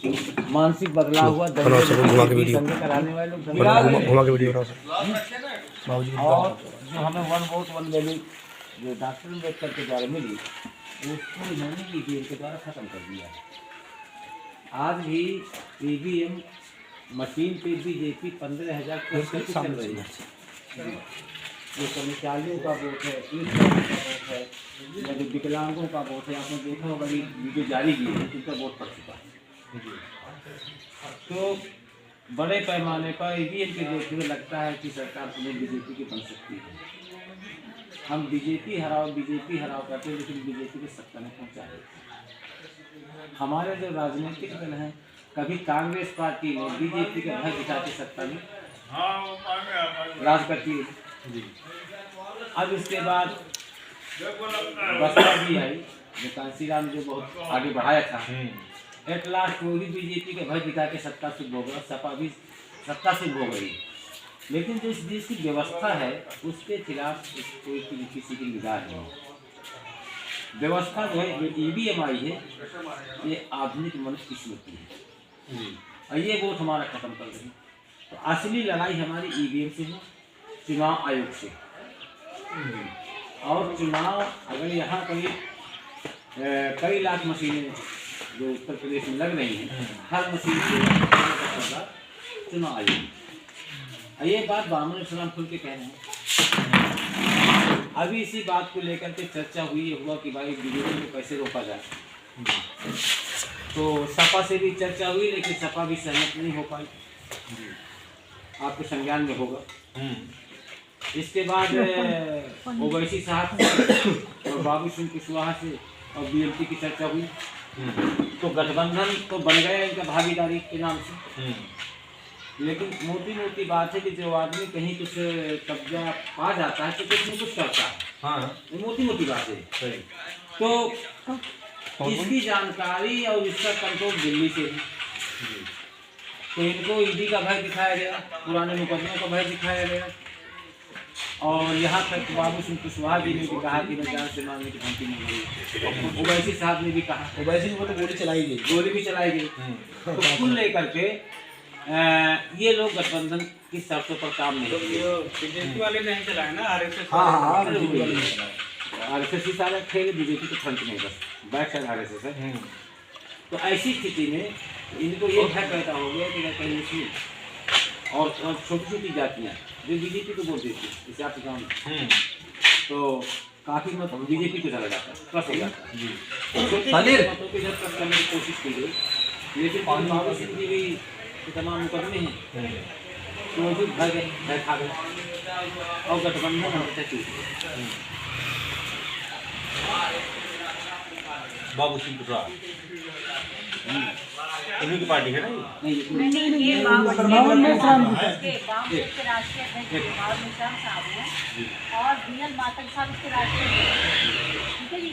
मानसिक बदलाव हुआ, दंगे कराने वाले लोग और जो हमें 1 वोट 1 वैल्यू जो डॉक्टर अम्बेडकर के द्वारा मिली उसको इन्होंने ईवीएम के द्वारा खत्म कर दिया। आज भी ईवीएम मशीन पे बीजेपी 15,000 चल रही है। ये कर्मचारियों का वोट है, जो विकलांगों का वोट है, आपने देखा होगा वीडियो जारी की है, उनका वोट पड़ चुका है। तो बड़े पैमाने पर ईवीएम के देखने में लगता है कि सरकार पुनः बीजेपी की बन सकती है। हम बीजेपी हराओ करते हैं, लेकिन बीजेपी को सत्ता में पहुँचाए। हमारे जो राजनीतिक दल हैं, कभी कांग्रेस पार्टी ने बीजेपी का भय दिखा के सत्ता में राज करती है। अब इसके बाद बसपा भी आई, जो कांसीराम जो बहुत आगे बढ़ाया था, एट लास्ट वो भी बीजेपी के भय दिखा के सत्ता से हो गया, सपा भी सत्ता से हो गई। लेकिन जो इस देश की व्यवस्था है उसके खिलाफ कोई किसी की निगाह नहीं। व्यवस्था जो है ईवीएम आई है, ये आधुनिक मनुष्य की स्मृति है और ये वोट हमारा खत्म कर रही है। तो असली लड़ाई हमारी ईवीएम से है, चुनाव आयोग से। और चुनाव अगर यहाँ कई लाख मशीनें जो उत्तर प्रदेश में लग रही हैं, हर मशीन से चुनाव आयोग। ये बात बामन सलाम खुल के कह रहे हैं। अभी इसी बात को लेकर के चर्चा हुआ कि भाई बीजेपी को कैसे रोका जाए। तो सपा से भी चर्चा हुई, लेकिन सपा भी सहमत नहीं हो पाई। आपके संज्ञान में होगा। इसके बाद ओवैसी साहब और बाबू सिंह कुशवाहा से और बीएमपी की चर्चा हुई। तो गठबंधन तो बन गया इनका भागीदारी के नाम से। लेकिन मोटी बात है कि जो आदमी कहीं कुछ कब्जा पा जाता है तो कुछ न कुछ करता है। हाँ, मोटी बात है। तो इसकी जानकारी और इसका कंट्रोल दिल्ली से है। तो इनको ईडी का भय दिखाया गया, पुराने मुकदमों का भय दिखाया गया। और यहाँ तक बाबू सिंह कुशवाहा जी ने भी कहा कि मैं जान से मांगने की धमकी नहीं दी। ओवैसी साहब ने भी कहा, ओवैसी को तो गोली भी चलाई गई। तो कुल लेकर के ये लोग गठबंधन की शर्तों पर काम नहीं किए। बीजेपी वाले नहीं चलाए ना, आरएसएस ही सारा खेल बीजेपी के फ्रंट में, बस बैक साइड आरएसएस है। तो ऐसी स्थिति में इनको ये भय पैदा हो गया कि कहीं मुस्लिम और छोटी जातियाँ जो बीजेपी को वोट देती है, जैसे आपके गाँव में, तो काफ़ी मत बीजेपी को चला जाता है, प्लस हो जाता है। मतों की जब प्लस करने की कोशिश की गई, लेकिन बाबू सिंह जी भी तमाम मुकदमे हैं, तो वो भी भय खा गए और गठबंधन हमेशा टूट गया। बाबू सिंह कुशवाहा उन्हीं की पार्टी है ना? नहीं, ये बाबू के राष्ट्रीय अध्यक्ष बाबू निशान साहब हैं और बीएल मातक साहब इसके राष्ट्रीय अध्यक्ष। ठीक है जी।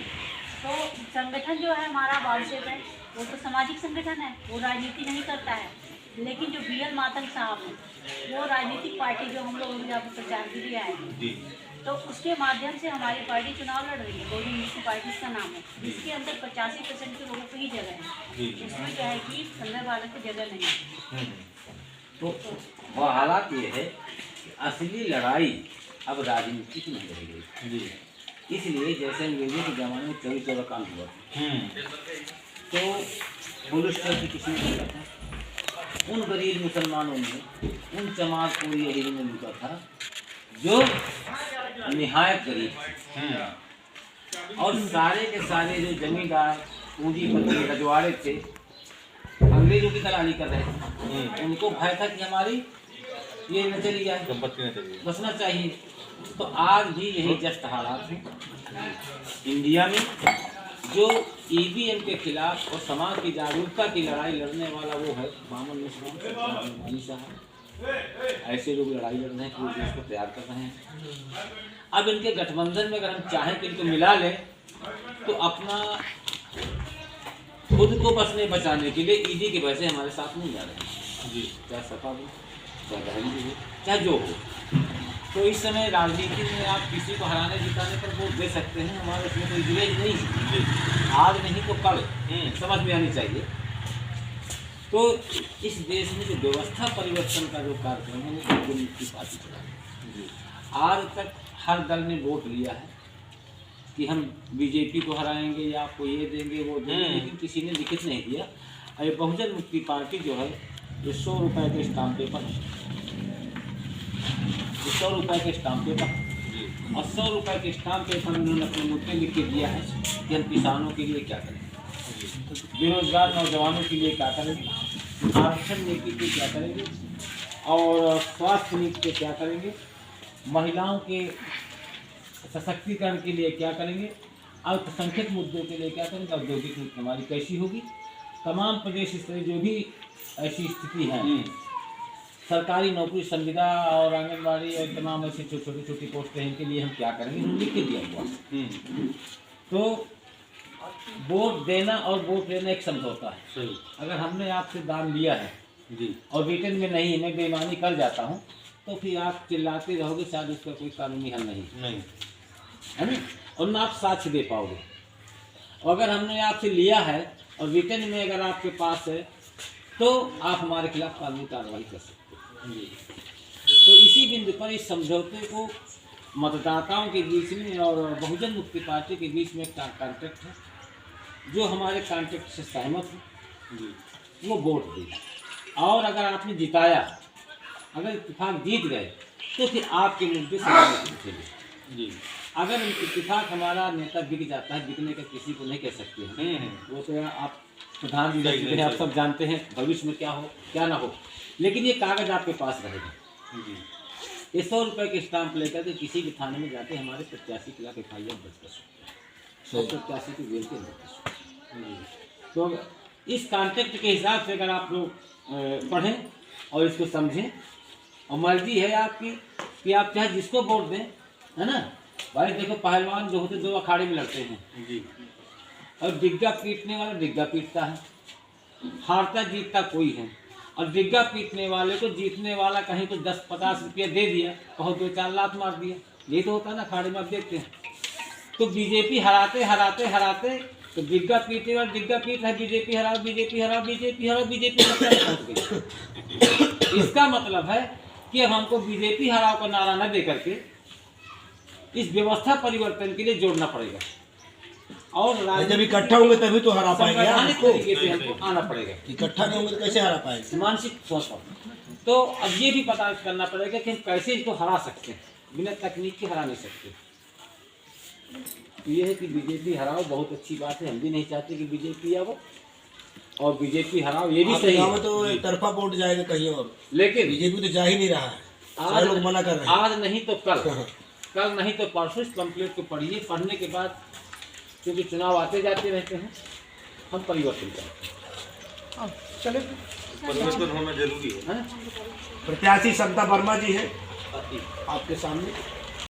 तो संगठन जो है हमारा बालसेव है, वो तो सामाजिक संगठन है, वो राजनीति नहीं करता है। लेकिन जो बीएल मातक साहब हैं वो राजनीतिक पार्टी जो हम लोग यहाँ पर प्रचार के लिए आए हैं, तो उसके माध्यम से हमारी पार्टी चुनाव लड़ रही है। गौरी मिश्र पार्टी का नाम है, जिसके अंदर 85% के लोगों को ही जगह है। इसमें क्या है कि संदर्भ वालों को जगह नहीं है। तो हालात ये है कि असली लड़ाई अब राजनीतिक नहीं रह गई। इसलिए जैसे अंग्रेजों के ज़माने में 24 कांड हुआ था, तो पुलिस चौकी किसी ने लूटा था, उन गरीब मुसलमानों ने, उन चमार पूरी अहिल ने लूटा था जो निहायत गरीब थे। और सारे के सारे जो जमींदार पूंजीपति रजवाड़े थे अंग्रेजों की दलाली कर रहे थे। उनको भय था कि हमारी ये न चली जाए, संपत्ति न चली, बचना चाहिए। तो आज भी यही जस्ट हालात हैं इंडिया में। जो ईवीएम के खिलाफ और समाज की जागरूकता की लड़ाई लड़ने वाला वो है बामन मिश्रा साहब। ऐसे लोग लड़ाई लड़ रहे हैं, पूरे देश को तैयार कर रहे हैं। अब इनके गठबंधन में अगर हम चाहें कि इनको मिला लें तो अपना खुद को बचाने के लिए ईडी के वजह से हमारे साथ नहीं जा रहे हैं जी, चाहे सपा हो, चाहे बहन भी हो, चाहे जो हो। तो इस समय राजनीति में आप किसी को हराने जिताने पर वोट दे सकते हैं, हमारे उसमें कोई विवेक नहीं है। आज नहीं तो कल समझ में आनी चाहिए। तो इस देश में जो व्यवस्था परिवर्तन का जो कार्यक्रम है वो बहुजन मुक्ति पार्टी चला रही है। आज तक हर दल ने वोट लिया है कि हम बीजेपी को हराएंगे या आपको ये देंगे वो देंगे, लेकिन किसी ने लिखित नहीं दिया। और ये बहुजन मुक्ति पार्टी जो है ये 100 रुपये के स्टाम्प पेपर है, 100 रुपये के स्टाम्प पेपर और 100 रुपये के स्टाम्प पेपर में उन्होंने अपने मुद्दे लिख के दिया है कि हम किसानों के लिए क्या करेंगे, बेरोजगार नौजवानों के लिए क्या करेंगे, आरक्षण नीति पे क्या करेंगे और स्वास्थ्य नीति पे क्या करेंगे, महिलाओं के सशक्तिकरण के लिए क्या करेंगे, अल्पसंख्यक मुद्दों के लिए क्या करेंगे, औद्योगिक नीति हमारी कैसी होगी। तमाम प्रदेश स्तरीय जो भी ऐसी स्थिति है, सरकारी नौकरी, संविदा और आंगनबाड़ी और तमाम ऐसी छोटी छोटी पोस्टें हैं, इनके लिए हम क्या करेंगे, हम लिख के दिया हुआ। तो वोट देना और वोट लेना एक समझौता है। सही। अगर हमने आपसे दान लिया है जी और रिटर्न में नहीं, मैं बेईमानी कर जाता हूँ, तो फिर आप चिल्लाते रहोगे, शायद उसका कोई कानूनी हल नहीं है ना, और ना आप साक्ष्य दे पाओगे। और अगर हमने आपसे लिया है और रिटर्न में अगर आपके पास है तो आप हमारे खिलाफ कानूनी कार्रवाई कर सकते हैं। तो इसी बिंदु पर इस समझौते को मतदाताओं के बीच में और बहुजन मुक्ति पार्टी के बीच में एक कॉन्ट्रैक्ट है। जो हमारे कॉन्ट्रैक्ट से सहमत है वो वोट देगा, और अगर आपने जिताया, अगर इत्तेफाक जीत गए तो फिर आपके मुद्दे से जी। अगर इत्तेफाक हमारा नेता बिक जाता है, बिकने का किसी को नहीं कह सकते हैं, वो तो आप प्रधान जी हैं, आप सब जानते हैं भविष्य में क्या हो क्या ना हो, लेकिन ये कागज़ आपके पास रहेगा। ये 100 रुपये के स्टाम्प लेकर के किसी भी थाने में जाके हमारे प्रत्याशी के खिलाफ FIR दर्ज कर सकते हैं, प्रत्याशी की जेल के अंदर कर सकते हैं। तो इस कॉन्ट्रैक्ट के हिसाब से अगर आप लोग पढ़ें और इसको समझें, और मर्जी है आपकी कि आप चाहे जिसको वोट दें, है ना भाई। देखो पहलवान जो होते 2 अखाड़े में लड़ते हैं जी, और डिग्गा पीटने वाला डिग्गा पीटता है, हारता जीतता कोई है, और डिग्गा पीटने वाले को जीतने वाला कहीं तो 10-50 रुपया दे दिया, कहो 2-4 लात मार दिया, ये तो होता है ना अखाड़े में। आप देखते हैं तो बीजेपी हराते हराते हराते तो डिग्गा पीटने वाला डिग्गा पीट है, बीजेपी हराओ बीजेपी हराओ बीजेपी हराओ बीजेपी पहुँच गई। इसका मतलब है कि अब हमको बीजेपी हराओ का नारा न दे करके इस व्यवस्था परिवर्तन के लिए जोड़ना पड़ेगा, और जब इकट्ठा होंगे तभी तो हरा पाएंगे। तरीके से हमको आना पड़ेगा। इकट्ठा नहीं होंगे तो कैसे हरा पाएंगे? मानसिक सोच पर। तो अब ये भी पता करना पड़ेगा कि हम कैसे इसको हरा सकते हैं, बिना तकनीक के हरा नहीं सकते। तो ये है कि बीजेपी हराओ, बहुत अच्छी बात है, हम भी नहीं चाहते कि बीजेपी आओ, और बीजेपी हराओ ये भी सही है। तो एक तरफा वोट जाएगा कहीं और, लेकिन बीजेपी तो जा ही नहीं रहा है, आज लोग मना कर रहे हैं। आज नहीं तो कल नहीं तो परसों इस पम्पलेट को पढ़िए, पढ़ने के बाद क्योंकि चुनाव आते जाते रहते हैं, हम परिवर्तन करें। चले परिवर्तन होना जरूरी है। प्रत्याशी समता वर्मा जी है आपके सामने।